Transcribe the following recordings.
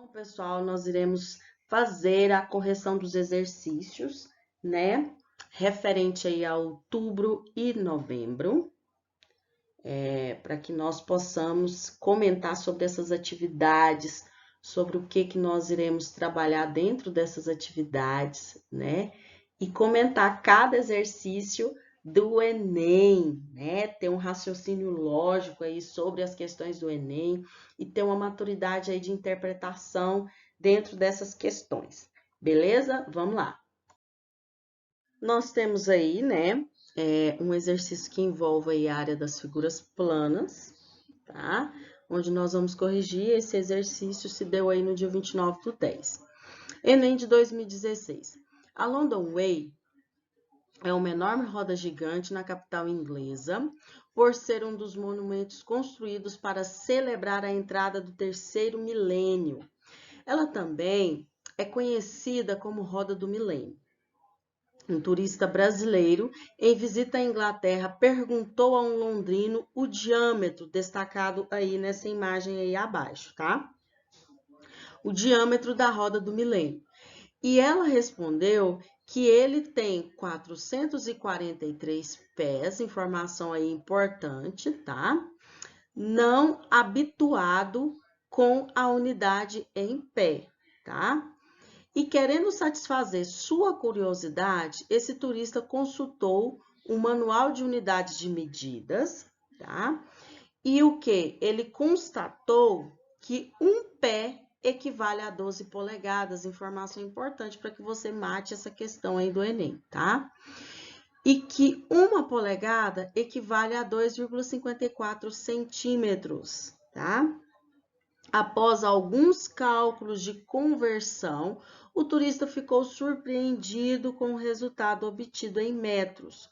Então, pessoal, nós iremos fazer a correção dos exercícios, né? Referente aí a outubro e novembro, para que nós possamos comentar sobre essas atividades, sobre o que nós iremos trabalhar dentro dessas atividades, né? E comentar cada exercício do Enem, né? Ter um raciocínio lógico aí sobre as questões do Enem e ter uma maturidade aí de interpretação dentro dessas questões. Beleza? Vamos lá. Nós temos aí, né, um exercício que envolve aí a área das figuras planas, tá? Onde nós vamos corrigir esse exercício, se deu aí no dia 29/10. Enem de 2016. A London Way é uma enorme roda gigante na capital inglesa, por ser um dos monumentos construídos para celebrar a entrada do terceiro milênio. Ela também é conhecida como Roda do Milênio. Um turista brasileiro, em visita à Inglaterra, perguntou a um londrino o diâmetro, destacado aí nessa imagem aí abaixo, tá? O diâmetro da roda do milênio. E ela respondeu que ele tem 443 pés, informação aí importante, tá? Não habituado com a unidade em pé, tá? E querendo satisfazer sua curiosidade, esse turista consultou o manual de unidades de medidas, tá? E o que? Ele constatou que um pé equivale a 12 polegadas, informação importante para que você mate essa questão aí do Enem, tá? E que uma polegada equivale a 2,54 centímetros, tá? Após alguns cálculos de conversão, o turista ficou surpreendido com o resultado obtido em metros.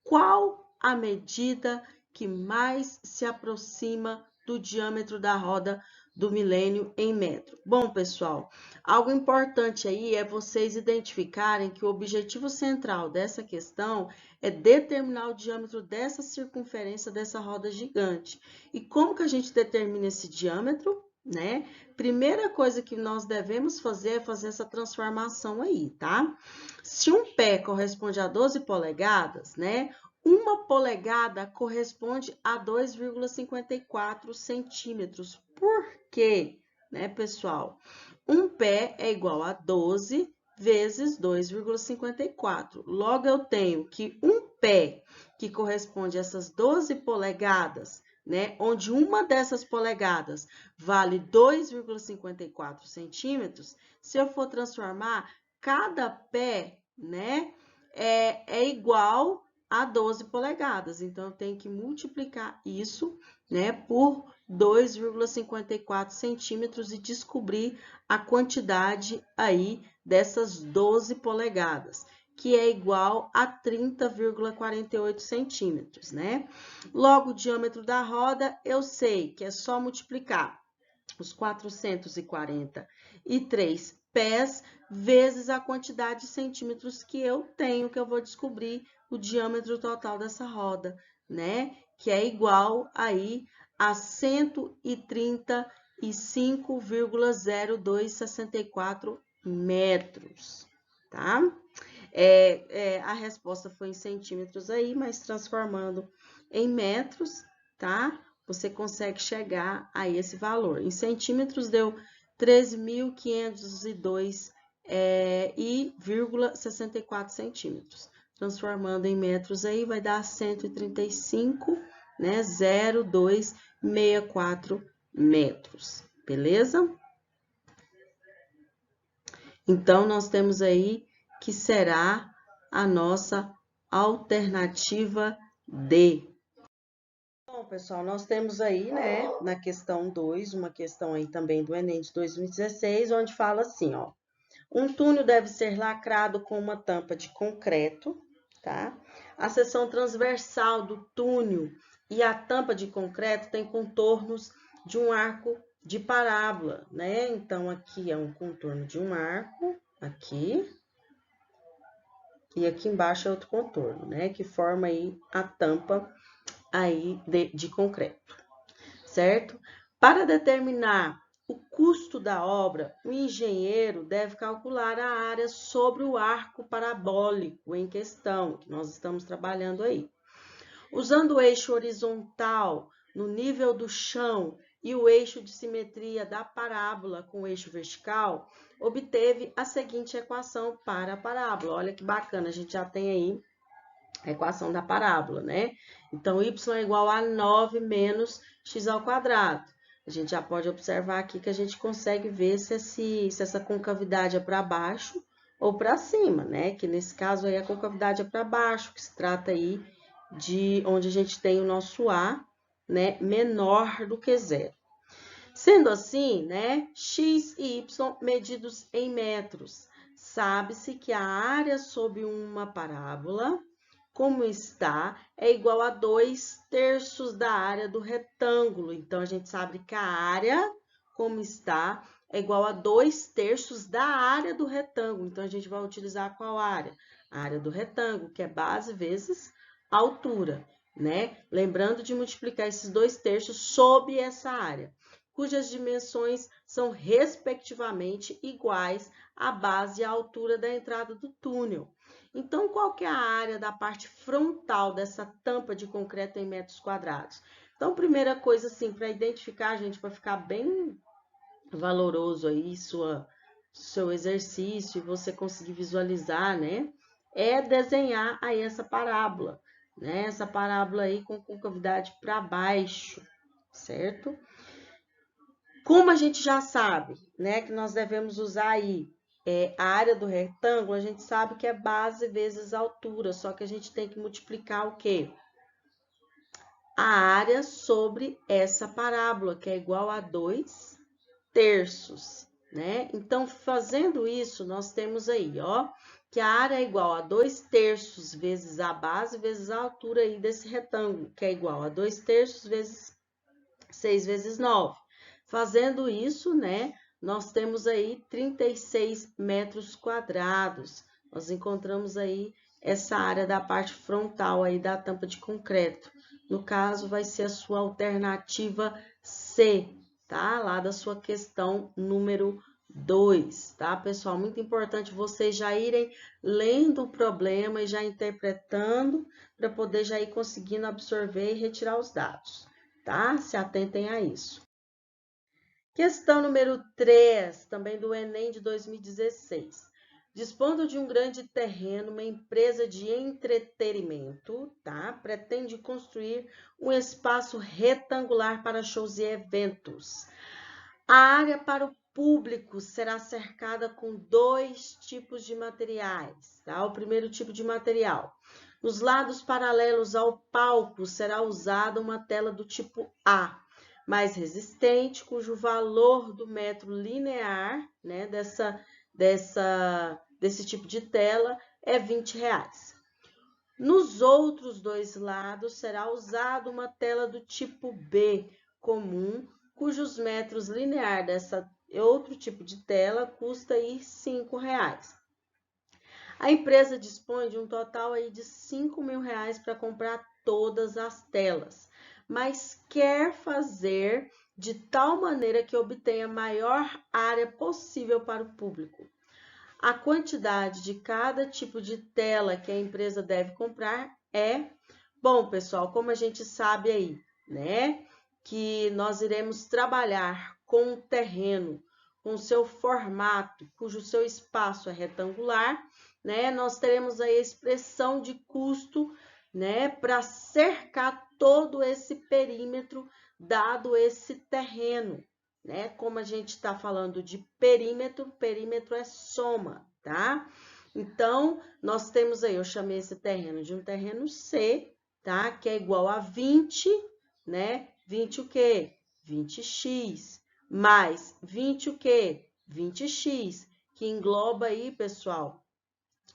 Qual a medida que mais se aproxima do diâmetro da roda do milênio em metro? Bom, pessoal, algo importante aí é vocês identificarem que o objetivo central dessa questão é determinar o diâmetro dessa circunferência dessa roda gigante. E como que a gente determina esse diâmetro? Né? Primeira coisa que nós devemos fazer é fazer essa transformação aí, tá? Se um pé corresponde a 12 polegadas, né? Uma polegada corresponde a 2,54 centímetros. Por quê? Né, pessoal? Um pé é igual a 12 vezes 2,54. Logo, eu tenho que um pé que corresponde a essas 12 polegadas, né, onde uma dessas polegadas vale 2,54 centímetros, se eu for transformar, cada pé, né, é igual a 12 polegadas. Então, eu tenho que multiplicar isso, né, por 2,54 centímetros e descobrir a quantidade aí dessas 12 polegadas, que é igual a 30,48 centímetros, né? Logo, o diâmetro da roda, eu sei que é só multiplicar os 443 pés vezes a quantidade de centímetros que eu tenho, que eu vou descobrir o diâmetro total dessa roda, né? Que é igual aí a 135,0264 metros, tá? A resposta foi em centímetros aí, mas transformando em metros, tá? Você consegue chegar a esse valor. Em centímetros deu 13.502,64 centímetros. Transformando em metros aí vai dar 135, né? 0,264 metros. Beleza? Então, nós temos aí que será a nossa alternativa D. Bom, pessoal, nós temos aí, né, na questão 2, uma questão aí também do Enem de 2016, onde fala assim, ó. Um túnel deve ser lacrado com uma tampa de concreto, tá? A seção transversal do túnel e a tampa de concreto tem contornos de um arco de parábola, né? Então, aqui é um contorno de um arco, aqui, e aqui embaixo é outro contorno, né? Que forma aí a tampa aí de concreto, certo? Para determinar o custo da obra, o engenheiro deve calcular a área sobre o arco parabólico em questão, que nós estamos trabalhando aí. Usando o eixo horizontal no nível do chão e o eixo de simetria da parábola com o eixo vertical, obteve a seguinte equação para a parábola. Olha que bacana, a gente já tem aí a equação da parábola, né? Então, y é igual a 9 menos x ao quadrado. A gente já pode observar aqui que a gente consegue ver se essa concavidade é para baixo ou para cima, né? Que nesse caso aí a concavidade é para baixo, que se trata aí de onde a gente tem o nosso A, né, menor do que zero. Sendo assim, né, x e y medidos em metros. Sabe-se que a área sob uma parábola, como está, é igual a 2/3 da área do retângulo. Então, a gente sabe que a área, como está, é igual a 2/3 da área do retângulo. Então, a gente vai utilizar qual área? A área do retângulo, que é base vezes altura, né? Lembrando de multiplicar esses 2/3 sobre essa área, cujas dimensões são respectivamente iguais à base e à altura da entrada do túnel. Então, qual que é a área da parte frontal dessa tampa de concreto em metros quadrados? Então, primeira coisa, assim, para identificar, gente, para ficar bem valoroso aí seu exercício e você conseguir visualizar, né? É desenhar aí essa parábola, né? Essa parábola aí com concavidade para baixo, certo? Como a gente já sabe, né, que nós devemos usar aí a área do retângulo, a gente sabe que é base vezes altura, só que a gente tem que multiplicar o quê? A área sobre essa parábola, que é igual a 2/3, né? Então, fazendo isso, nós temos aí, ó, que a área é igual a 2/3 vezes a base vezes a altura aí desse retângulo, que é igual a 2/3 vezes 6 vezes 9. Fazendo isso, né, nós temos aí 36 metros quadrados. Nós encontramos aí essa área da parte frontal aí da tampa de concreto. No caso, vai ser a sua alternativa C, tá? Lá da sua questão número 2, tá, pessoal? Muito importante vocês já irem lendo o problema e já interpretando para poder já ir conseguindo absorver e retirar os dados, tá? Se atentem a isso. Questão número 3, também do Enem de 2016. Dispondo de um grande terreno, uma empresa de entretenimento, tá? Pretende construir um espaço retangular para shows e eventos. A área para o público será cercada com 2 tipos de materiais, tá? O primeiro tipo de material. Nos lados paralelos ao palco será usada uma tela do tipo A, mais resistente, cujo valor do metro linear, né, desse tipo de tela é R$20. Nos outros 2 lados será usada uma tela do tipo B, comum, cujos metros linear dessa outro tipo de tela custa aí R$5. A empresa dispõe de um total aí de R$5.000 para comprar todas as telas, mas quer fazer de tal maneira que obtenha a maior área possível para o público. A quantidade de cada tipo de tela que a empresa deve comprar é... Bom, pessoal, como a gente sabe aí, né, que nós iremos trabalhar com o terreno, com seu formato, cujo seu espaço é retangular, né, nós teremos a expressão de custo, né, para cercar todo esse perímetro, dado esse terreno, né? Como a gente está falando de perímetro, perímetro é soma, tá? Então, nós temos aí, eu chamei esse terreno de um terreno C, tá? Que é igual a 20, né? 20 o quê? 20x, mais 20 o quê? 20x, que engloba aí, pessoal,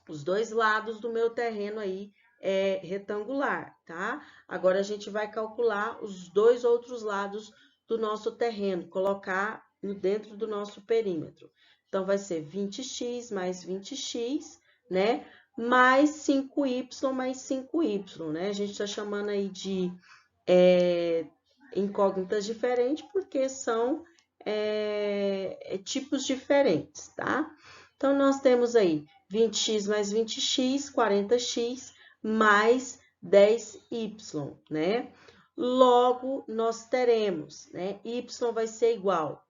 os 2 lados do meu terreno aí é retangular, tá? Agora, a gente vai calcular os 2 outros lados do nosso terreno, colocar dentro do nosso perímetro. Então, vai ser 20x mais 20x, né? Mais 5y mais 5y, né? A gente está chamando aí de incógnitas diferentes porque são tipos diferentes, tá? Então, nós temos aí 20x mais 20x, 40x mais 10y, né? Logo, nós teremos, né? Y vai ser igual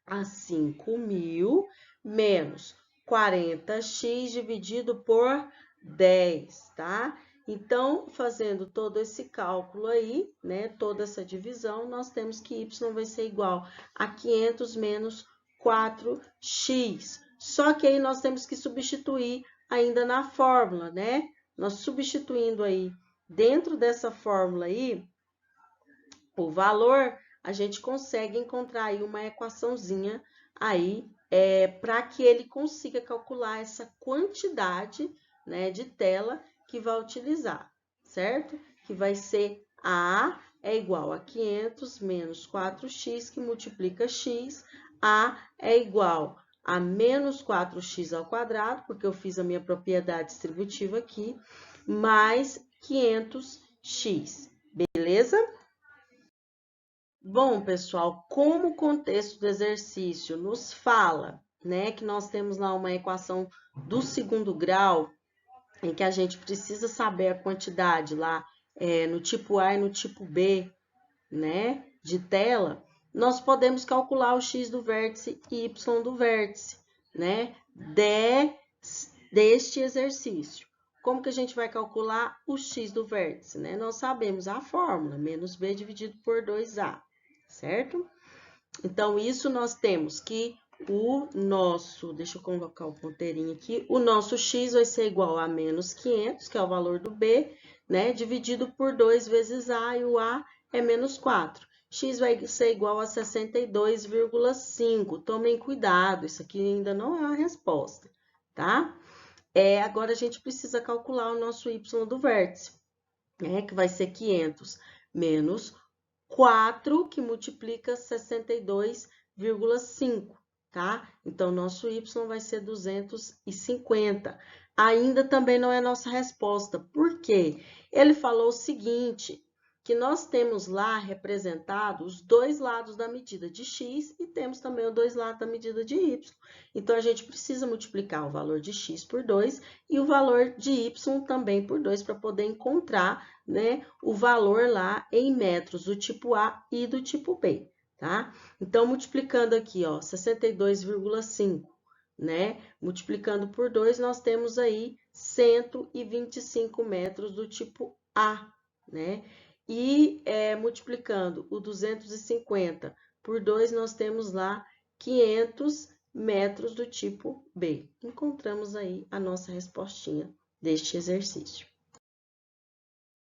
a 5.000 menos 40x dividido por 10, tá? Então, fazendo todo esse cálculo aí, né, toda essa divisão, nós temos que y vai ser igual a 500 menos 4x. Só que aí nós temos que substituir ainda na fórmula, né? Nós substituindo aí dentro dessa fórmula aí, o valor, a gente consegue encontrar aí uma equaçãozinha aí para que ele consiga calcular essa quantidade, né, de tela que vai utilizar, certo? Que vai ser A é igual a 500 menos 4x, que multiplica x. A é igual a menos 4x ao quadrado, porque eu fiz a minha propriedade distributiva aqui, mais 500x, beleza? Bom, pessoal, como o contexto do exercício nos fala, né, que nós temos lá uma equação do segundo grau, em que a gente precisa saber a quantidade lá no tipo A e no tipo B, né, de tela, nós podemos calcular o x do vértice e y do vértice, né, deste exercício. Como que a gente vai calcular o x do vértice, né? Nós sabemos a fórmula, menos b dividido por 2a, certo? Então, isso nós temos que o nosso, deixa eu colocar o ponteirinho aqui, o nosso x vai ser igual a menos 500, que é o valor do b, né? Dividido por 2 vezes a, e o a é menos 4. X vai ser igual a 62,5. Tomem cuidado, isso aqui ainda não é a resposta, tá? Agora, a gente precisa calcular o nosso y do vértice, né? Que vai ser 500 menos 4, que multiplica 62,5, tá? Então, nosso y vai ser 250. Ainda também não é nossa resposta. Por quê? Ele falou o seguinte, que nós temos lá representado os dois lados da medida de x e temos também os dois lados da medida de y. Então, a gente precisa multiplicar o valor de x por 2 e o valor de y também por 2 para poder encontrar, né, o valor lá em metros do tipo A e do tipo B, tá? Então, multiplicando aqui, ó, 62,5, né? Multiplicando por 2, nós temos aí 125 metros do tipo A, né? E multiplicando o 250 por 2, nós temos lá 500 metros do tipo B. Encontramos aí a nossa respostinha deste exercício.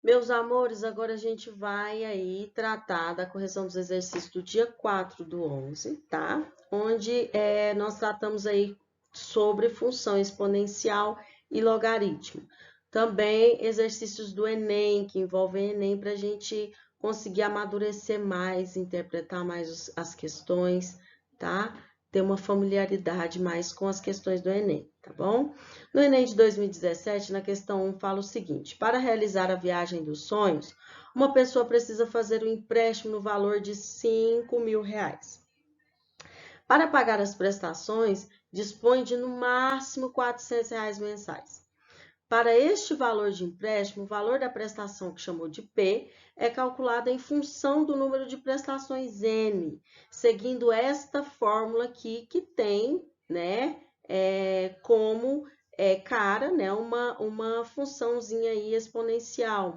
Meus amores, agora a gente vai aí tratar da correção dos exercícios do dia 4/11, tá? Onde nós tratamos aí sobre função exponencial e logaritmo. Também exercícios do Enem, que envolvem Enem, para a gente conseguir amadurecer mais, interpretar mais as questões, tá? Ter uma familiaridade mais com as questões do Enem, tá bom? No Enem de 2017, na questão 1, fala o seguinte: para realizar a viagem dos sonhos, uma pessoa precisa fazer um empréstimo no valor de R$5.000. Para pagar as prestações, dispõe de no máximo R$400 mensais. Para este valor de empréstimo, o valor da prestação, que chamou de P, é calculado em função do número de prestações N, seguindo esta fórmula aqui, que tem, né, como cara, né, uma funçãozinha aí exponencial,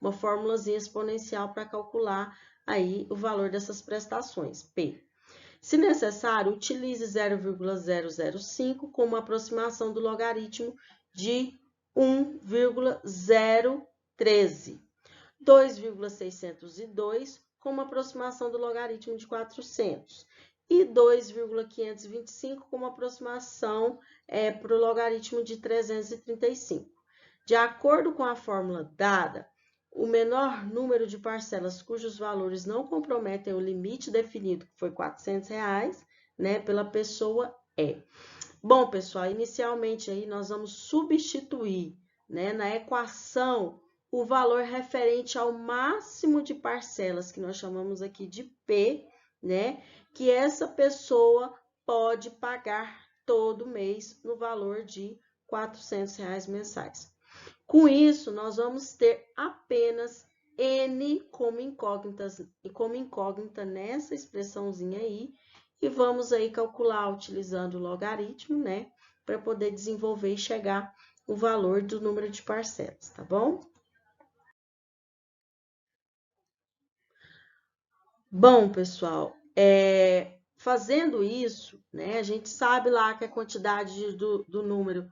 uma formulazinha exponencial para calcular aí o valor dessas prestações, P. Se necessário, utilize 0,005 como aproximação do logaritmo de 1,013, 2,602 como aproximação do logaritmo de 400 e 2,525 como aproximação para o logaritmo de 335. De acordo com a fórmula dada, o menor número de parcelas cujos valores não comprometem o limite definido, que foi R$400, né, pela pessoa é. Bom, pessoal, inicialmente aí nós vamos substituir, né, na equação o valor referente ao máximo de parcelas, que nós chamamos aqui de P, né, que essa pessoa pode pagar todo mês no valor de R$ 400 mensais. Com isso, nós vamos ter apenas N como incógnita nessa expressãozinha aí, e vamos aí calcular utilizando o logaritmo, né, para poder desenvolver e chegar o valor do número de parcelas, tá bom? Bom, pessoal, fazendo isso, né, a gente sabe lá que a quantidade do número,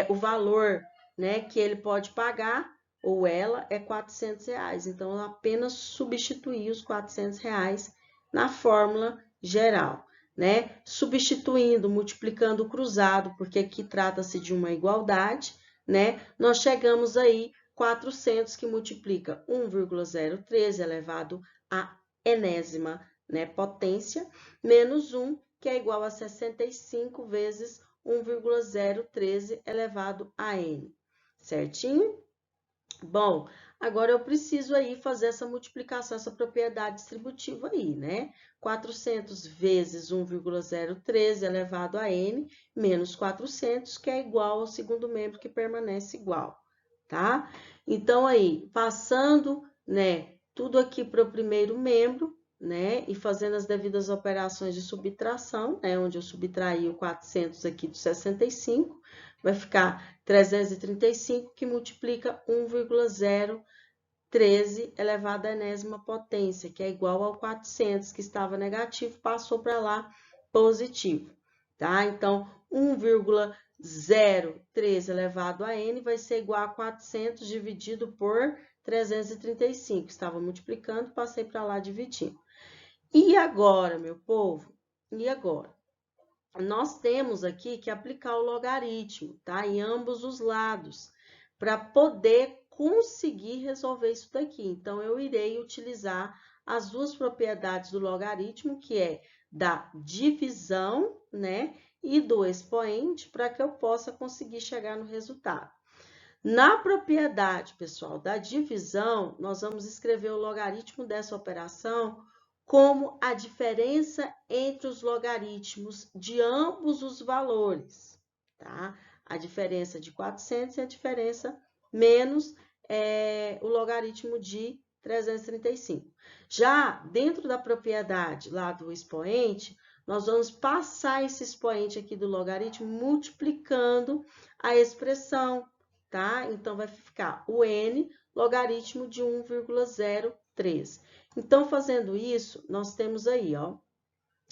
o valor, né, que ele pode pagar, ou ela, é R$ 400. Então, eu apenas substituir os R$ 400 na fórmula geral, né? Substituindo, multiplicando o cruzado, porque aqui trata-se de uma igualdade, né? Nós chegamos aí 400 que multiplica 1,013 elevado a enésima, né, potência, menos 1, que é igual a 65 vezes 1,013 elevado a n. Certinho? Bom, agora eu preciso aí fazer essa multiplicação, essa propriedade distributiva aí, né? 400 vezes 1,013 elevado a n, menos 400, que é igual ao segundo membro, que permanece igual, tá? Então, aí, passando, né, tudo aqui para o primeiro membro, né, e fazendo as devidas operações de subtração, né, onde eu subtraí o 400 aqui do 65, vai ficar 335, que multiplica 1,013 elevado à enésima potência, que é igual ao 400, que estava negativo, passou para lá positivo, tá? Então, 1,013 elevado a n vai ser igual a 400 dividido por 335. Estava multiplicando, passei para lá dividindo. E agora, meu povo? E agora? Nós temos aqui que aplicar o logaritmo, tá? Em ambos os lados, para poder conseguir resolver isso daqui. Então, eu irei utilizar as duas propriedades do logaritmo, que é da divisão, né? E do expoente, para que eu possa conseguir chegar no resultado. Na propriedade, pessoal, da divisão, nós vamos escrever o logaritmo dessa operação como a diferença entre os logaritmos de ambos os valores, tá? A diferença de 400 e a diferença menos o logaritmo de 335. Já dentro da propriedade lá do expoente, nós vamos passar esse expoente aqui do logaritmo multiplicando a expressão, tá? Então, vai ficar o n logaritmo de 1,03. Então, fazendo isso, nós temos aí, ó,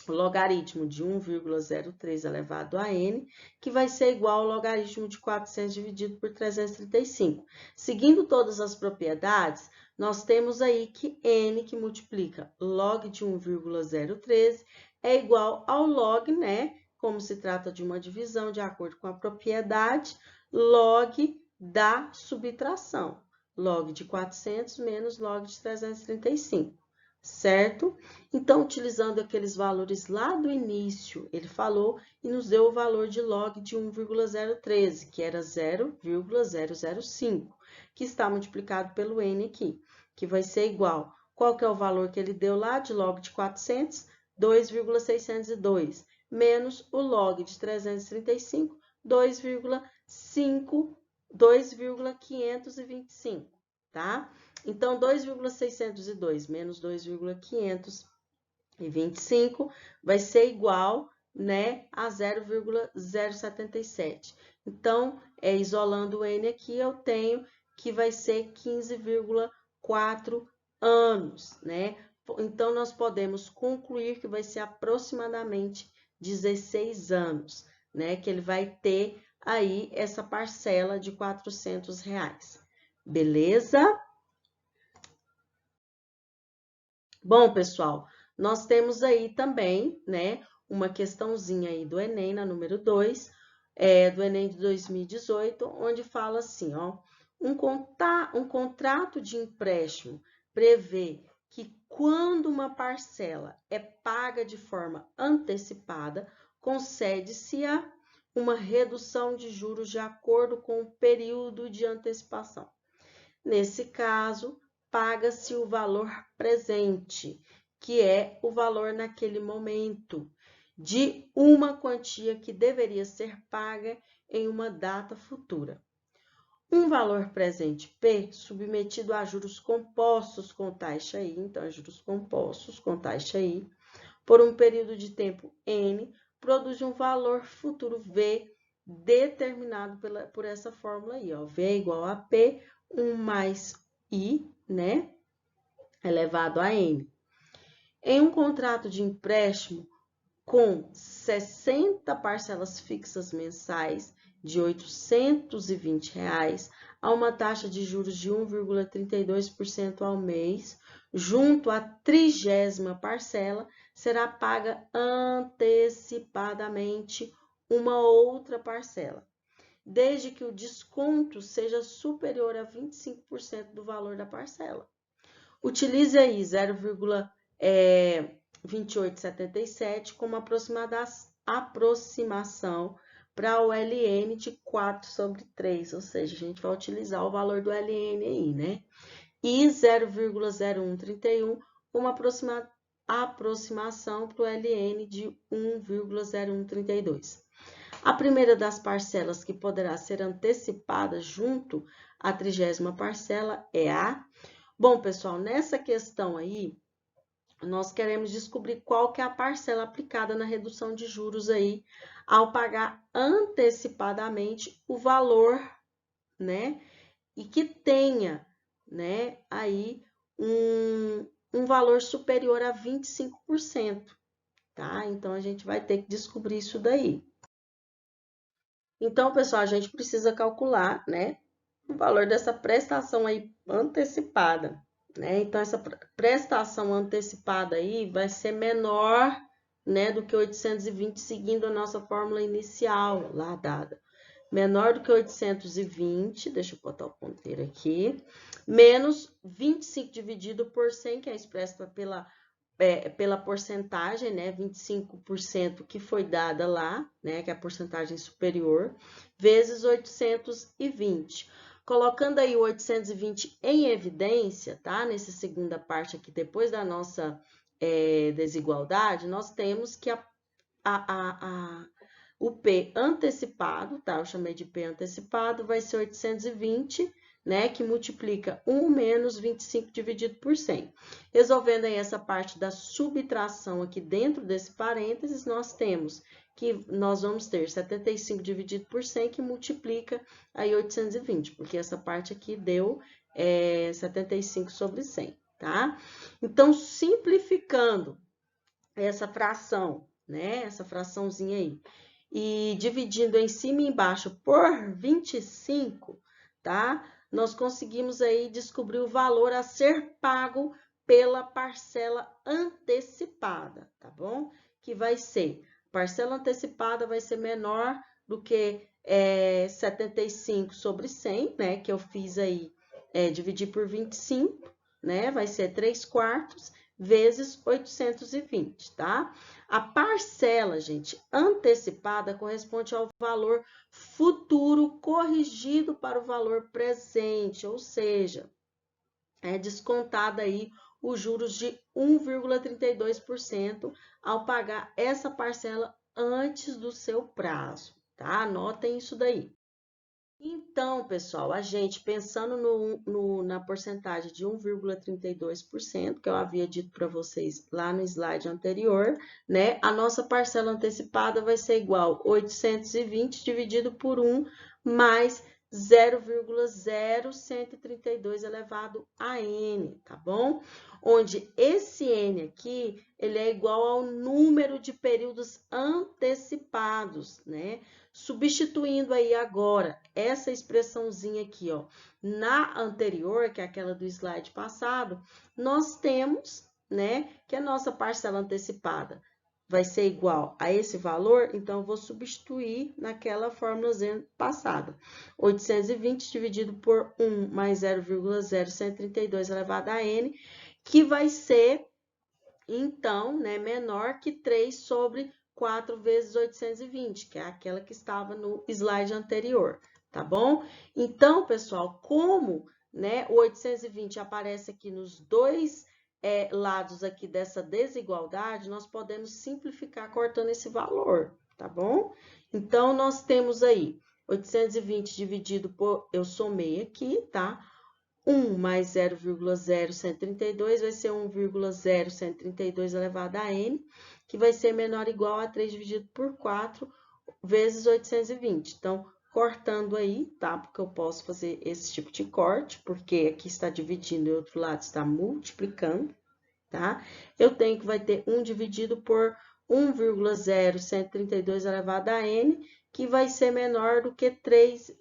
o logaritmo de 1,03 elevado a n, que vai ser igual ao logaritmo de 400 dividido por 335. Seguindo todas as propriedades, nós temos aí que n, que multiplica log de 1,013, é igual ao log, né? Como se trata de uma divisão, de acordo com a propriedade, log da subtração. Log de 400 menos log de 335, certo? Então, utilizando aqueles valores lá do início, ele falou e nos deu o valor de log de 1,013, que era 0,005, que está multiplicado pelo n aqui, que vai ser igual. Qual que é o valor que ele deu lá de log de 400? 2,602, menos o log de 335, 2,525, tá? Então, 2,602 menos 2,525 vai ser igual, né, a 0,077. Então, isolando o n aqui, eu tenho que vai ser 15,4 anos, né? Então, nós podemos concluir que vai ser aproximadamente 16 anos, né? Que ele vai ter aí essa parcela de R$ 400. Beleza? Bom, pessoal, nós temos aí também, né, uma questãozinha aí do Enem, na número 2, do Enem de 2018, onde fala assim, ó, um contrato de empréstimo prevê que quando uma parcela é paga de forma antecipada, concede-se-a uma redução de juros de acordo com o período de antecipação. Nesse caso, paga-se o valor presente, que é o valor naquele momento de uma quantia que deveria ser paga em uma data futura. Um valor presente P submetido a juros compostos com taxa I, então, juros compostos com taxa I, por um período de tempo N, produz um valor futuro V determinado por essa fórmula aí, ó. V é igual a P, 1 mais I, né, elevado a N. Em um contrato de empréstimo com 60 parcelas fixas mensais de R$ 820, a uma taxa de juros de 1,32% ao mês, junto à 30ª parcela, será paga antecipadamente uma outra parcela, desde que o desconto seja superior a 25% do valor da parcela. Utilize aí 0,2877 como aproximação para o LN de 4/3, ou seja, a gente vai utilizar o valor do LN aí, né? E 0,0131 como aproximação para o LN de 1,0132. A primeira das parcelas que poderá ser antecipada junto à 30ª parcela é a... Bom, pessoal, nessa questão aí, nós queremos descobrir qual que é a parcela aplicada na redução de juros aí, ao pagar antecipadamente o valor, né? E que tenha, né, aí um valor superior a 25%, tá? Então, a gente vai ter que descobrir isso daí. Então, pessoal, a gente precisa calcular, né, o valor dessa prestação aí antecipada, né? Então, essa prestação antecipada aí vai ser menor, né, do que 820, seguindo a nossa fórmula inicial lá dada. Menor do que 820, deixa eu botar o ponteiro aqui, menos 25 dividido por 100, que é expressa pela porcentagem, né, 25% que foi dada lá, né, que é a porcentagem superior, vezes 820. Colocando aí o 820 em evidência, tá? Nessa segunda parte aqui, depois da nossa desigualdade, nós temos que o P antecipado, tá? Eu chamei de P antecipado, vai ser 820, né? Que multiplica 1 menos 25 dividido por 100. Resolvendo aí essa parte da subtração aqui dentro desse parênteses, nós temos que nós vamos ter 75 dividido por 100, que multiplica aí 820, porque essa parte aqui deu 75 sobre 100, tá? Então, simplificando essa fração, né? Essa fraçãozinha aí, e dividindo em cima e embaixo por 25, tá? Nós conseguimos aí descobrir o valor a ser pago pela parcela antecipada, tá bom? Que vai ser, parcela antecipada vai ser menor do que 75 sobre 100, né? Que eu fiz aí, dividir por 25, né? Vai ser 3/4 vezes 820, tá? A parcela, gente, antecipada corresponde ao valor futuro corrigido para o valor presente, ou seja, é descontada aí os juros de 1,32% ao pagar essa parcela antes do seu prazo, tá? Anotem isso daí. Então, pessoal, a gente pensando na porcentagem de 1,32%, que eu havia dito para vocês lá no slide anterior, né? A nossa parcela antecipada vai ser igual a 820 dividido por 1 mais 0,0132 elevado a n, tá bom? Onde esse n aqui, ele é igual ao número de períodos antecipados, né? Substituindo aí agora essa expressãozinha aqui, ó, na anterior, que é aquela do slide passado, nós temos, né, que a nossa parcela antecipada vai ser igual a esse valor, então eu vou substituir naquela fórmulazinha passada. 820 dividido por 1 mais 0,0132 elevado a n, que vai ser, então, né, menor que 3 sobre 4 vezes 820, que é aquela que estava no slide anterior, tá bom? Então, pessoal, como, né, o 820 aparece aqui nos dois lados aqui dessa desigualdade, nós podemos simplificar cortando esse valor, tá bom? Então, nós temos aí 820 dividido por, eu somei aqui, tá? 1 mais 0,0132 vai ser 1,0132 elevado a n, que vai ser menor ou igual a 3 dividido por 4 vezes 820. Então, cortando aí, tá? Porque eu posso fazer esse tipo de corte, porque aqui está dividindo e o outro lado está multiplicando, tá? Eu tenho que vai ter 1 dividido por 1,0132 elevado a n, que vai ser menor do que 3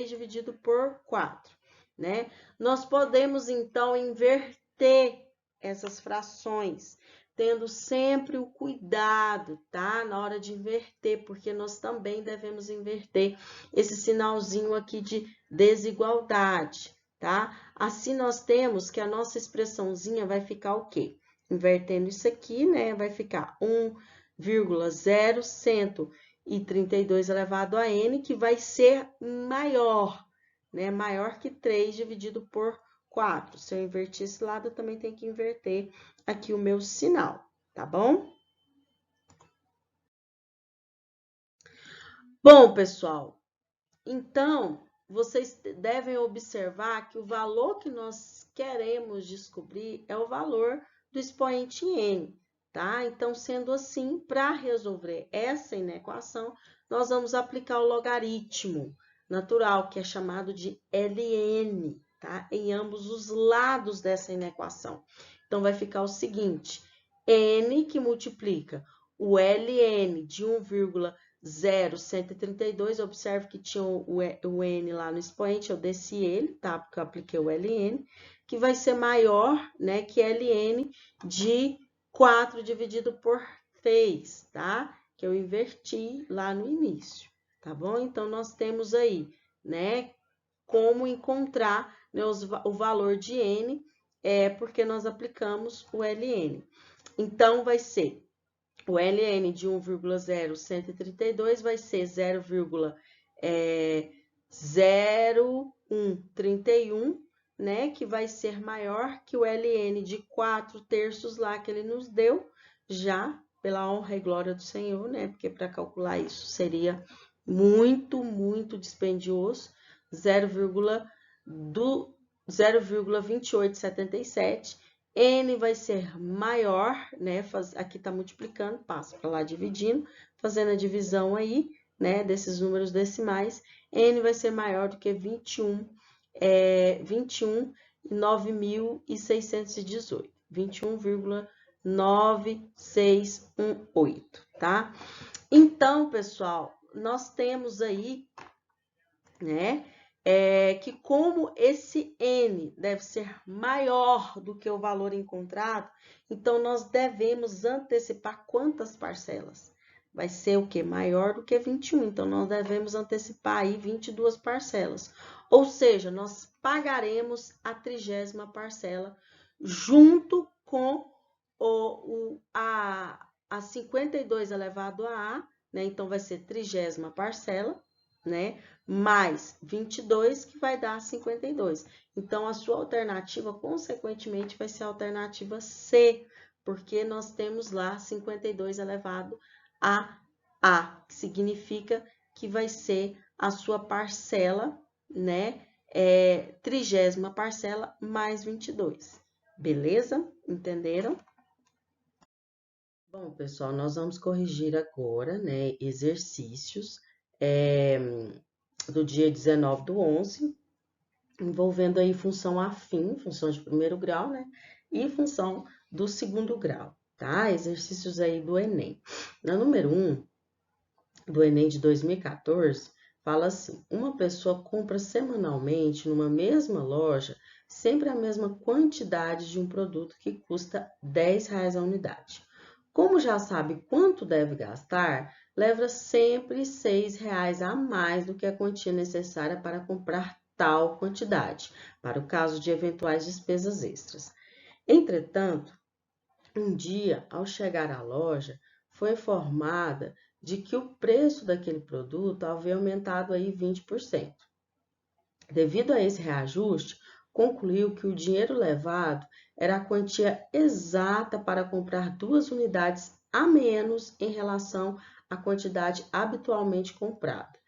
dividido por 4, né? Nós podemos, então, inverter essas frações, tendo sempre o cuidado, tá? Na hora de inverter, porque nós também devemos inverter esse sinalzinho aqui de desigualdade, tá? Assim, nós temos que a nossa expressãozinha vai ficar o quê? Invertendo isso aqui, né? Vai ficar 1,0132 elevado a n, que vai ser maior, né? Maior que 3 dividido por 4. Se eu invertir esse lado, eu também tenho que inverter aqui o meu sinal, tá bom? Bom, pessoal, então, vocês devem observar que o valor que nós queremos descobrir é o valor do expoente n, tá? Então, sendo assim, para resolver essa inequação, nós vamos aplicar o logaritmo natural, que é chamado de ln, tá? Em ambos os lados dessa inequação. Então, vai ficar o seguinte, n que multiplica o ln de 1,0132, observe que tinha o n lá no expoente, eu desci ele, tá? Porque eu apliquei o ln, que vai ser maior, né, que ln de 4 dividido por 3, tá? Que eu inverti lá no início, tá bom? Então, nós temos aí, né, como encontrar, né, o valor de n, porque nós aplicamos o ln. Então, vai ser o ln de 1,0132 vai ser 0,0131, né? Que vai ser maior que o ln de 4/3 lá que ele nos deu, já pela honra e glória do Senhor, né? Porque para calcular isso seria muito dispendioso, 0,2877. N vai ser maior, né? Aqui tá multiplicando, passa para lá dividindo, fazendo a divisão aí, né? Desses números decimais. N vai ser maior do que 21.9.618. 21,9618, tá? Então, pessoal, nós temos aí, né? Que como esse n deve ser maior do que o valor encontrado, então nós devemos antecipar quantas parcelas? Vai ser o quê? Maior do que 21, então nós devemos antecipar aí 22 parcelas. Ou seja, nós pagaremos a 30ª parcela junto com a 52 elevado a A, né? Então vai ser 30ª parcela, né? Mais 22, que vai dar 52. Então, a sua alternativa, consequentemente, vai ser a alternativa C, porque nós temos lá 52 elevado a A, que significa que vai ser a sua parcela, né? 30ª parcela mais 22. Beleza? Entenderam? Bom, pessoal, nós vamos corrigir agora, né, exercícios do dia 19/11, envolvendo aí função afim, função de primeiro grau, né, e função do segundo grau, tá? Exercícios aí do Enem. Na número 1, do Enem de 2014, fala assim, uma pessoa compra semanalmente numa mesma loja sempre a mesma quantidade de um produto que custa R$10 a unidade. Como já sabe quanto deve gastar, leva sempre R$6 a mais do que a quantia necessária para comprar tal quantidade, para o caso de eventuais despesas extras. Entretanto, um dia, ao chegar à loja, foi informada de que o preço daquele produto havia aumentado aí 20%. Devido a esse reajuste, concluiu que o dinheiro levado era a quantia exata para comprar 2 unidades a menos em relação à quantidade habitualmente comprada.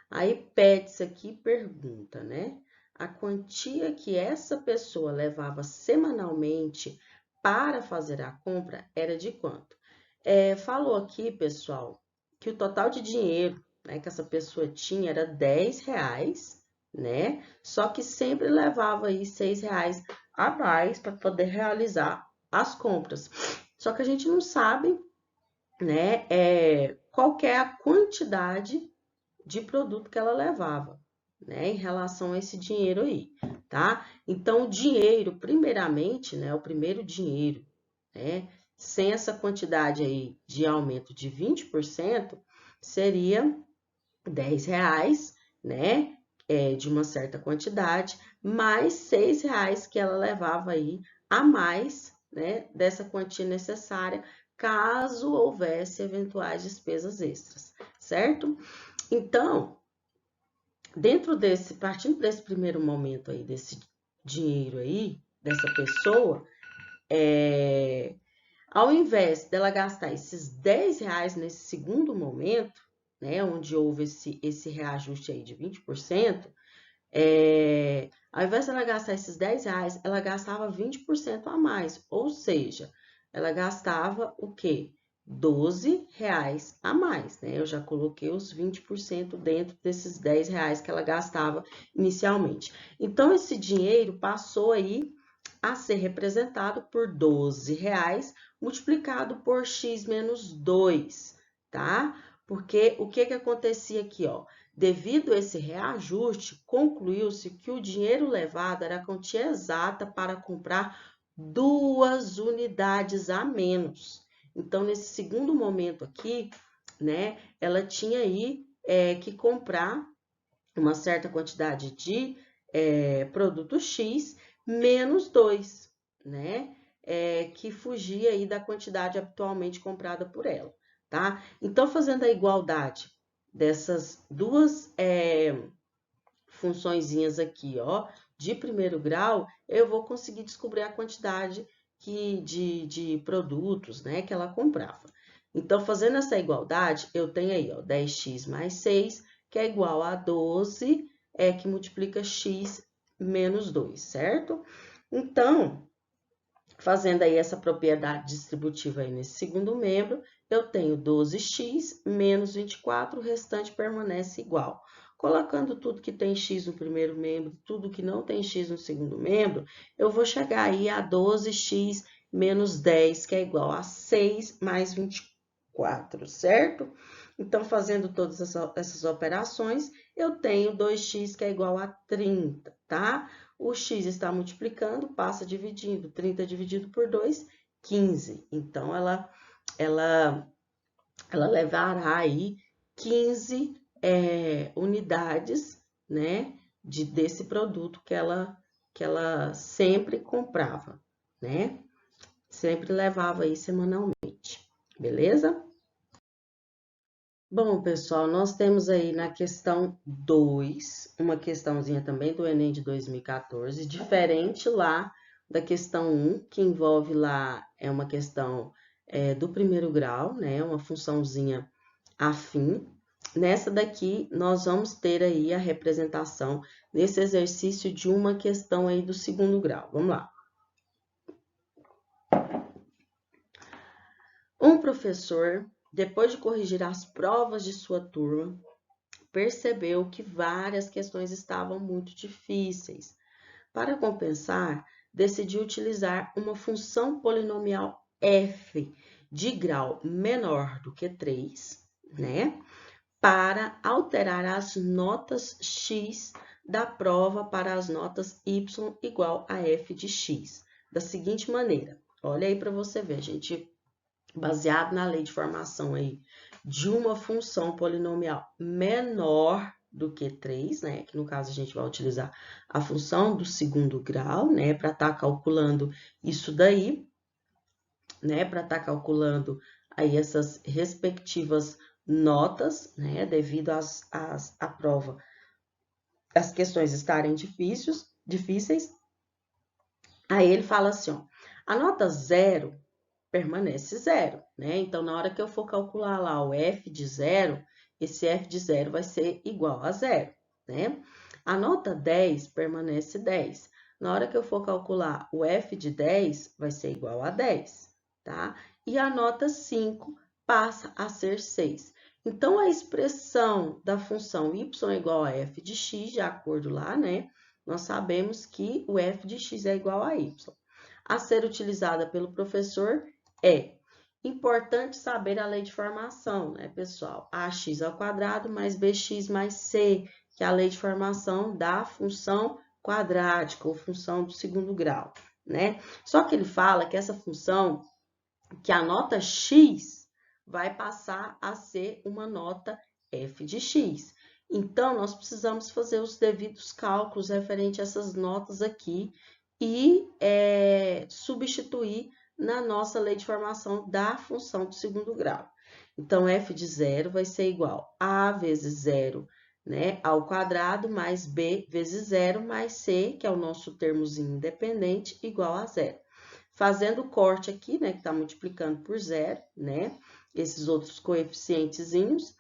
Aí pede-se aqui e pergunta, né? A quantia que essa pessoa levava semanalmente para fazer a compra era de quanto? Falou aqui, pessoal, que o total de dinheiro, né, que essa pessoa tinha era R$10, né? Só que sempre levava aí R$6 a mais para poder realizar as compras. Só que a gente não sabe, né, qual que é a quantidade de produto que ela levava, né, em relação a esse dinheiro aí, tá? Então, o dinheiro, primeiramente, né, o primeiro dinheiro, né, sem essa quantidade aí de aumento de 20%, seria R$10, né, de uma certa quantidade, mais R$6 que ela levava aí a mais, né, dessa quantia necessária, caso houvesse eventuais despesas extras, certo? Então, partindo desse primeiro momento aí, desse dinheiro aí, dessa pessoa, ao invés dela gastar esses R$10 nesse segundo momento, né, onde houve esse reajuste aí de 20%, ao invés dela gastar esses R$10, ela gastava 20% a mais, ou seja, ela gastava o quê? R$12 a mais, né? Eu já coloquei os 20% dentro desses R$10 que ela gastava inicialmente. Então, esse dinheiro passou aí a ser representado por R$12 multiplicado por x menos 2, tá? Porque o que acontecia aqui, ó? Devido a esse reajuste, concluiu-se que o dinheiro levado era a quantia exata para comprar 2 unidades a menos. Então, nesse segundo momento aqui, né, ela tinha aí que comprar uma certa quantidade de produto X menos 2, né, que fugia aí da quantidade habitualmente comprada por ela, tá? Então, fazendo a igualdade dessas duas funçõezinhas aqui, ó, de primeiro grau, eu vou conseguir descobrir a quantidade de produtos, né, que ela comprava. Então, fazendo essa igualdade, eu tenho aí, ó, 10x mais 6, que é igual a 12, que multiplica x menos 2, certo? Então, fazendo aí essa propriedade distributiva aí nesse segundo membro, eu tenho 12x menos 24, o restante permanece igual. Colocando tudo que tem x no primeiro membro, tudo que não tem x no segundo membro, eu vou chegar aí a 12x menos 10, que é igual a 6 mais 24, certo? Então, fazendo todas essas operações, eu tenho 2x que é igual a 30, tá? O x está multiplicando, passa dividindo. 30 dividido por 2, 15. Então, ela levará aí 15 unidades, né, desse produto que ela sempre comprava, né? Sempre levava aí semanalmente, beleza? Bom, pessoal, nós temos aí na questão 2, uma questãozinha também do Enem de 2014, diferente lá da questão 1, que envolve lá, uma questão do primeiro grau, né, uma funçãozinha afim. Nessa daqui, nós vamos ter aí a representação nesse exercício de uma questão aí do segundo grau. Vamos lá. Um professor, depois de corrigir as provas de sua turma, percebeu que várias questões estavam muito difíceis. Para compensar, decidiu utilizar uma função polinomial f de grau menor do que 3, né, para alterar as notas x da prova para as notas y igual a f de x. Da seguinte maneira, olha aí para você ver, gente, baseado na lei de formação aí de uma função polinomial menor do que 3, né? Que no caso a gente vai utilizar a função do segundo grau, né? Para estar calculando isso daí, né? Para estar calculando aí essas respectivas notas, né? Devido à prova, as questões estarem difíceis. Aí ele fala assim, ó, a nota 0 permanece 0, né? Então, na hora que eu for calcular lá o f de 0, esse f de 0 vai ser igual a 0, né? A nota 10 permanece 10. Na hora que eu for calcular o f de 10, vai ser igual a 10, tá? E a nota 5 passa a ser 6. Então, a expressão da função y é igual a f de x, de acordo lá, né? Nós sabemos que o f de x é igual a y. A ser utilizada pelo professor é importante saber a lei de formação, né, pessoal? Ax ao quadrado mais bx mais c, que é a lei de formação da função quadrática, ou função do segundo grau, né? Só que ele fala que essa função, que a nota x vai passar a ser uma nota f de x. Então, nós precisamos fazer os devidos cálculos referente a essas notas aqui e substituir na nossa lei de formação da função do segundo grau. Então, f de 0 vai ser igual a vezes 0, né, ao quadrado, mais b vezes 0, mais c, que é o nosso termozinho independente, igual a 0. Fazendo o corte aqui, né, que está multiplicando por 0, né, esses outros coeficientezinhos,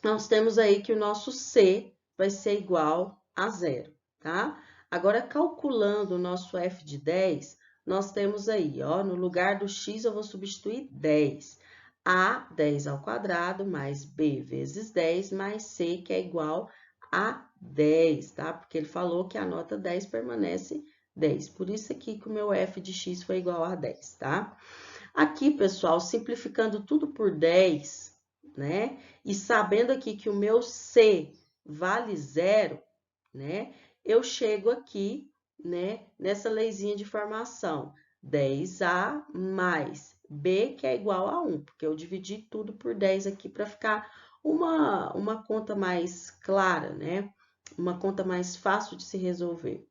nós temos aí que o nosso c vai ser igual a 0, tá? Agora, calculando o nosso f de 10, nós temos aí, ó, no lugar do x, eu vou substituir 10. A 10 ao quadrado, mais b vezes 10, mais c, que é igual a 10, tá? Porque ele falou que a nota 10 permanece 10. Por isso aqui que o meu f de x foi igual a 10, tá? Aqui, pessoal, simplificando tudo por 10, né? E sabendo aqui que o meu C vale 0, né? Eu chego aqui, né? Nessa leizinha de formação. 10A mais B, que é igual a 1, porque eu dividi tudo por 10 aqui para ficar uma conta mais clara, né? Uma conta mais fácil de se resolver.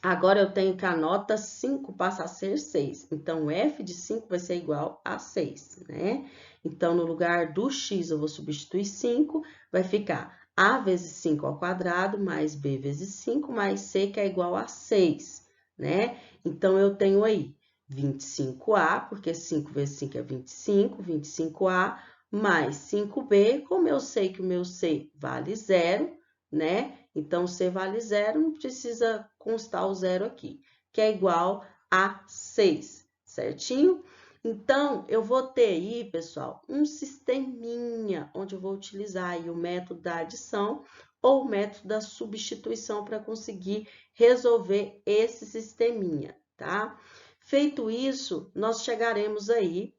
Agora, eu tenho que a nota 5 passa a ser 6. Então, f de 5 vai ser igual a 6, né? Então, no lugar do x, eu vou substituir 5, vai ficar a vezes 5 ao quadrado, mais b vezes 5, mais c, que é igual a 6, né? Então, eu tenho aí 25a, porque 5 vezes 5 é 25, 25a, mais 5b, como eu sei que o meu c vale 0, né? Então, C vale 0, não precisa constar o 0 aqui, que é igual a 6, certinho? Então, eu vou ter aí, pessoal, um sisteminha, onde eu vou utilizar aí o método da adição ou o método da substituição para conseguir resolver esse sisteminha, tá? Feito isso, nós chegaremos aí,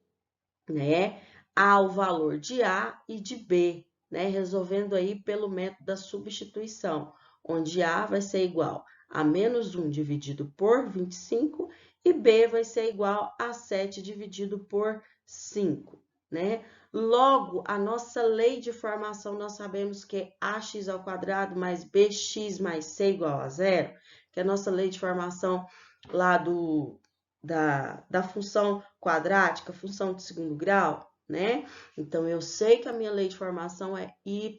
né, ao valor de A e de B, né, resolvendo aí pelo método da substituição, onde A vai ser igual a menos 1 dividido por 25 e B vai ser igual a 7 dividido por 5, né? Logo, a nossa lei de formação, nós sabemos que é ax ao quadrado mais bx mais c igual a 0, que é a nossa lei de formação lá da função quadrática, função de segundo grau, né? Então, eu sei que a minha lei de formação é y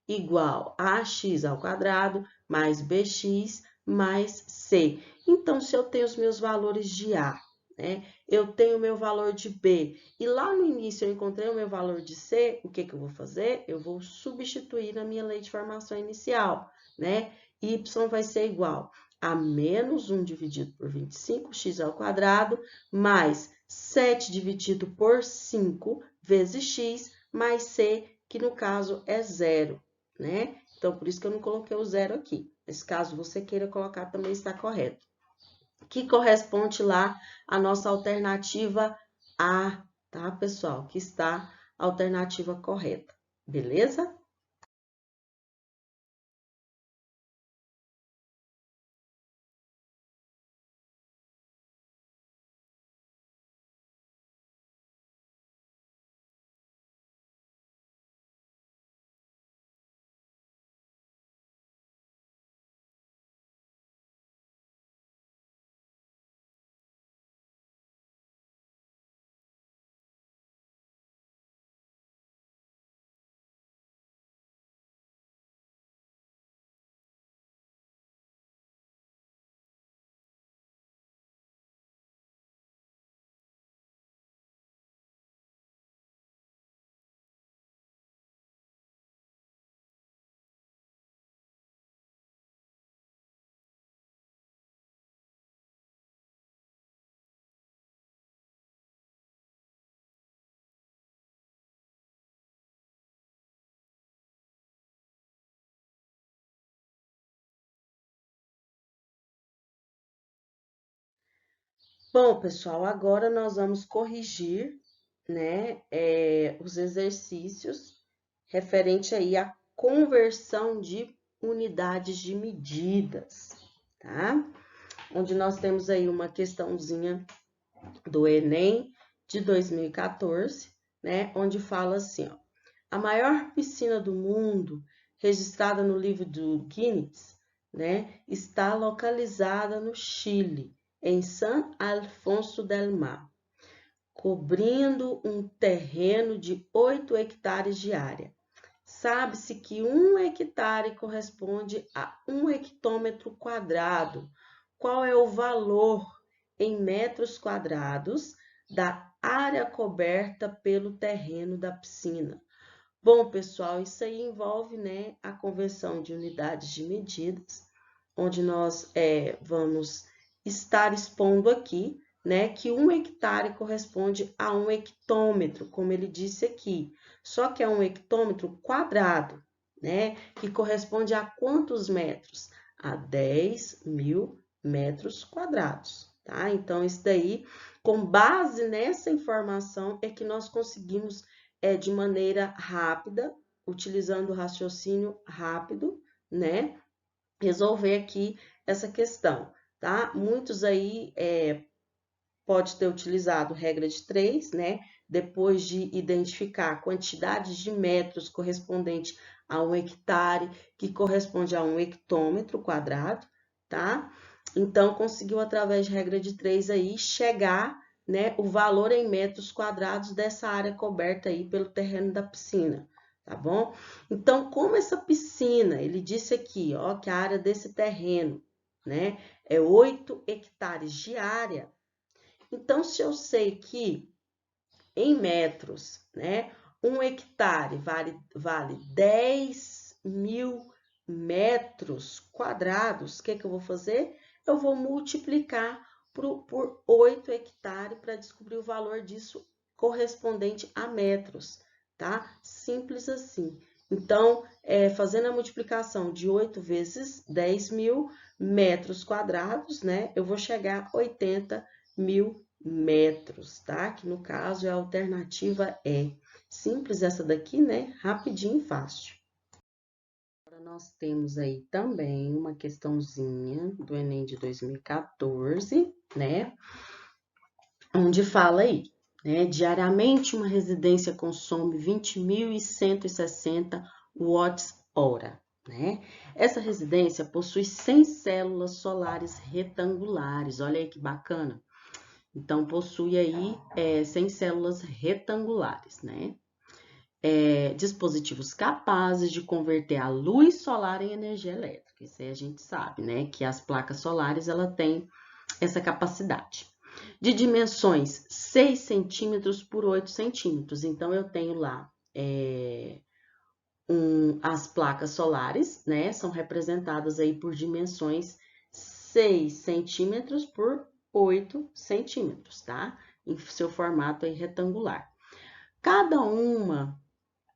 igual a ax ao quadrado mais bx mais c. Então, se eu tenho os meus valores de A, né? Eu tenho o meu valor de B, e lá no início eu encontrei o meu valor de C, o que que eu vou fazer? Eu vou substituir na minha lei de formação inicial, né? Y vai ser igual a menos 1 dividido por 25, x ao quadrado, mais 7 dividido por 5 vezes x, mais c, que no caso é 0, né? Então, por isso que eu não coloquei o 0 aqui. Nesse caso, você queira colocar, também está correto. Que corresponde lá à nossa alternativa A, tá, pessoal? Que está a alternativa correta, beleza? Bom, pessoal, agora nós vamos corrigir, né, os exercícios referente aí à conversão de unidades de medidas, tá? Onde nós temos aí uma questãozinha do Enem de 2014, né, onde fala assim, ó, a maior piscina do mundo, registrada no livro do Guinness, né, está localizada no Chile, em San Alfonso del Mar, cobrindo um terreno de 8 hectares de área. Sabe-se que 1 hectare corresponde a 1 hectômetro quadrado. Qual é o valor em metros quadrados da área coberta pelo terreno da piscina? Bom, pessoal, isso aí envolve, né, a conversão de unidades de medidas, onde nós vamos estar expondo aqui, né, que 1 hectare corresponde a 1 hectômetro, como ele disse aqui. Só que é 1 hectômetro quadrado, né, que corresponde a quantos metros? A 10.000 metros quadrados, tá? Então, isso daí, com base nessa informação, é que nós conseguimos de maneira rápida, utilizando o raciocínio rápido, né? Resolver aqui essa questão, tá? Muitos aí pode ter utilizado regra de 3, né? Depois de identificar a quantidade de metros correspondente a 1 hectare, que corresponde a 1 hectômetro quadrado, tá? Então, conseguiu, através de regra de 3 aí, chegar, né, o valor em metros quadrados dessa área coberta aí pelo terreno da piscina, tá bom? Então, como essa piscina, ele disse aqui, ó, que a área desse terreno, né, é 8 hectares de área. Então, se eu sei que em metros, né, 1 hectare vale 10.000 metros quadrados, o que eu vou fazer? Eu vou multiplicar por 8 hectares para descobrir o valor disso correspondente a metros, tá? Simples assim. Então, fazendo a multiplicação de 8 vezes 10.000 metros quadrados, né? Eu vou chegar a 80.000 metros, tá? Que no caso é a alternativa E. Simples essa daqui, né? Rapidinho e fácil. Agora nós temos aí também uma questãozinha do Enem de 2014, né? Onde fala aí, né? Diariamente uma residência consome 20.160 watts-hora, né? Essa residência possui 100 células solares retangulares. Olha aí que bacana. Então, possui aí 100 células retangulares, né? Dispositivos capazes de converter a luz solar em energia elétrica. Isso aí a gente sabe, né? Que as placas solares, ela têm essa capacidade. De dimensões 6 centímetros por 8 centímetros. Então, eu tenho lá as placas solares, né? São representadas aí por dimensões 6 centímetros por 8 centímetros, tá? Em seu formato aí retangular. Cada uma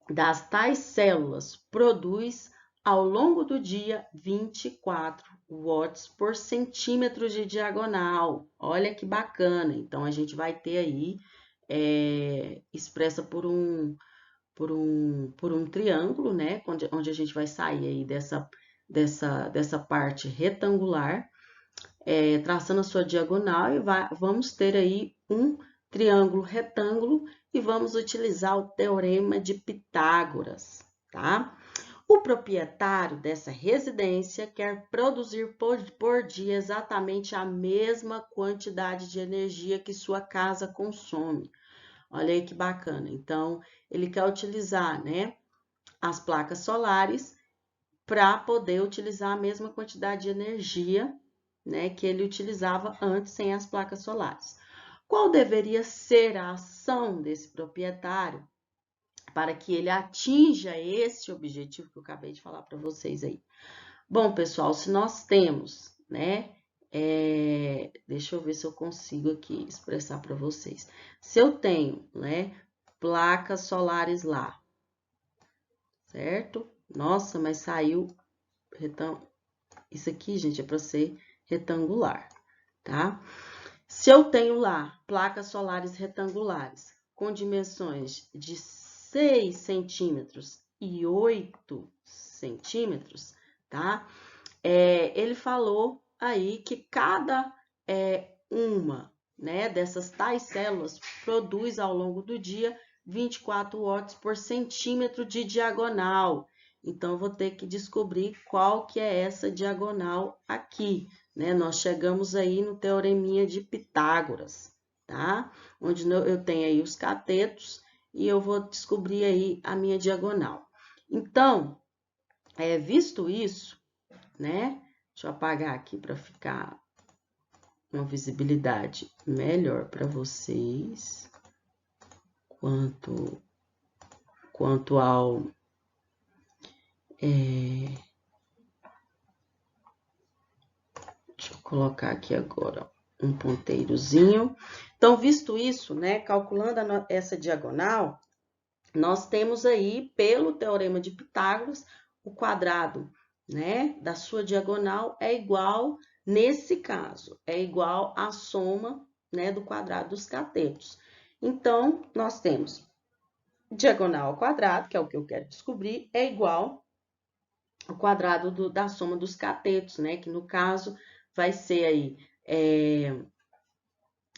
das tais células produz ao longo do dia 24 watts por centímetro de diagonal. Olha que bacana. Então, a gente vai ter aí expressa por um triângulo, né? Onde a gente vai sair aí dessa parte retangular, traçando a sua diagonal e vamos ter aí um triângulo retângulo e vamos utilizar o teorema de Pitágoras, tá? O proprietário dessa residência quer produzir por dia exatamente a mesma quantidade de energia que sua casa consome. Olha aí que bacana. Então, ele quer utilizar, né, as placas solares para poder utilizar a mesma quantidade de energia, né, que ele utilizava antes sem as placas solares. Qual deveria ser a ação desse proprietário para que ele atinja esse objetivo que eu acabei de falar para vocês aí? Bom, pessoal, se nós temos, né, deixa eu ver se eu consigo aqui expressar para vocês. Se eu tenho, né, placas solares lá, certo? Nossa, mas saiu isso aqui, gente, é para ser retangular, tá? Se eu tenho lá placas solares retangulares com dimensões de 6 centímetros e 8 centímetros, tá? Ele falou aí que cada uma, né, dessas tais células produz ao longo do dia 24 watts por centímetro de diagonal. Então, eu vou ter que descobrir qual que é essa diagonal aqui, né? Nós chegamos aí no teoreminha de Pitágoras, tá? Onde eu tenho aí os catetos e eu vou descobrir aí a minha diagonal. Então, visto isso, né? Deixa eu apagar aqui para ficar uma visibilidade melhor para vocês. Quanto ao deixa eu colocar aqui agora um ponteirozinho. Então, visto isso, né, calculando essa diagonal, nós temos aí, pelo teorema de Pitágoras, o quadrado, né, da sua diagonal é igual, nesse caso, é igual à soma, né, do quadrado dos catetos. Então, nós temos diagonal ao quadrado, que é o que eu quero descobrir, é igual ao quadrado da soma dos catetos, né, que no caso vai ser aí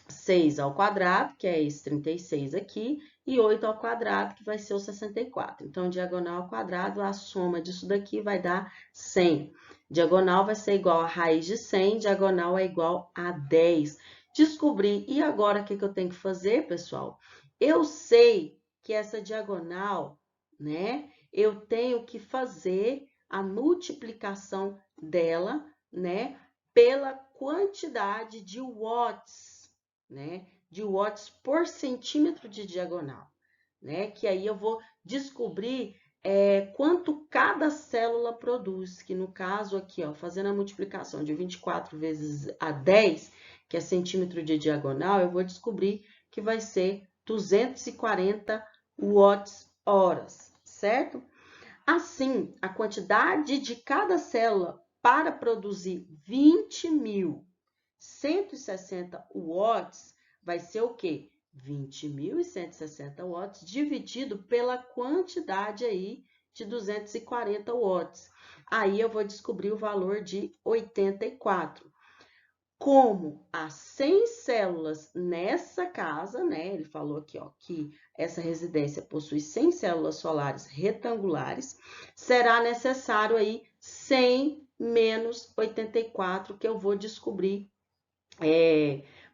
6 ao quadrado, que é esse 36 aqui, e 8 ao quadrado, que vai ser o 64. Então, diagonal ao quadrado, a soma disso daqui vai dar 100. Diagonal vai ser igual a raiz de 100, diagonal é igual a 10. Descobri. E agora, o que eu tenho que fazer, pessoal? Eu sei que essa diagonal, né, eu tenho que fazer a multiplicação dela, né, pela quantidade de watts, né, de watts por centímetro de diagonal, né, que aí eu vou descobrir quanto cada célula produz, que no caso aqui, ó, fazendo a multiplicação de 24 vezes a 10, que é centímetro de diagonal, eu vou descobrir que vai ser 240 watts-horas, certo? Assim, a quantidade de cada célula para produzir 20.160 watts vai ser o quê? 20.160 watts dividido pela quantidade aí de 240 watts. Aí eu vou descobrir o valor de 84. Como há 100 células nessa casa, né? Ele falou aqui, ó, que essa residência possui 100 células solares retangulares, será necessário aí 100 menos 84, que eu vou descobrir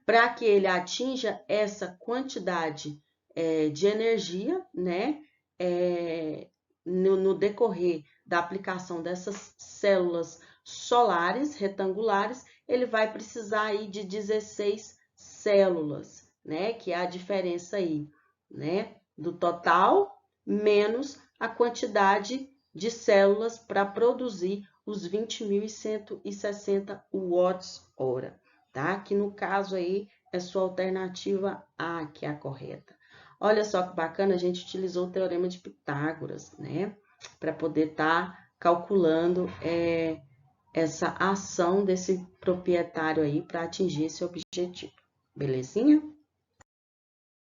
para que ele atinja essa quantidade de energia, né? No decorrer da aplicação dessas células solares retangulares, ele vai precisar aí de 16 células, né? Que é a diferença aí, né? Do total menos a quantidade de células para produzir os 20.160 watts-hora, tá? Que no caso aí é sua alternativa A, que é a correta. Olha só que bacana, a gente utilizou o teorema de Pitágoras, né? Para poder estar calculando essa ação desse proprietário aí para atingir esse objetivo. Belezinha?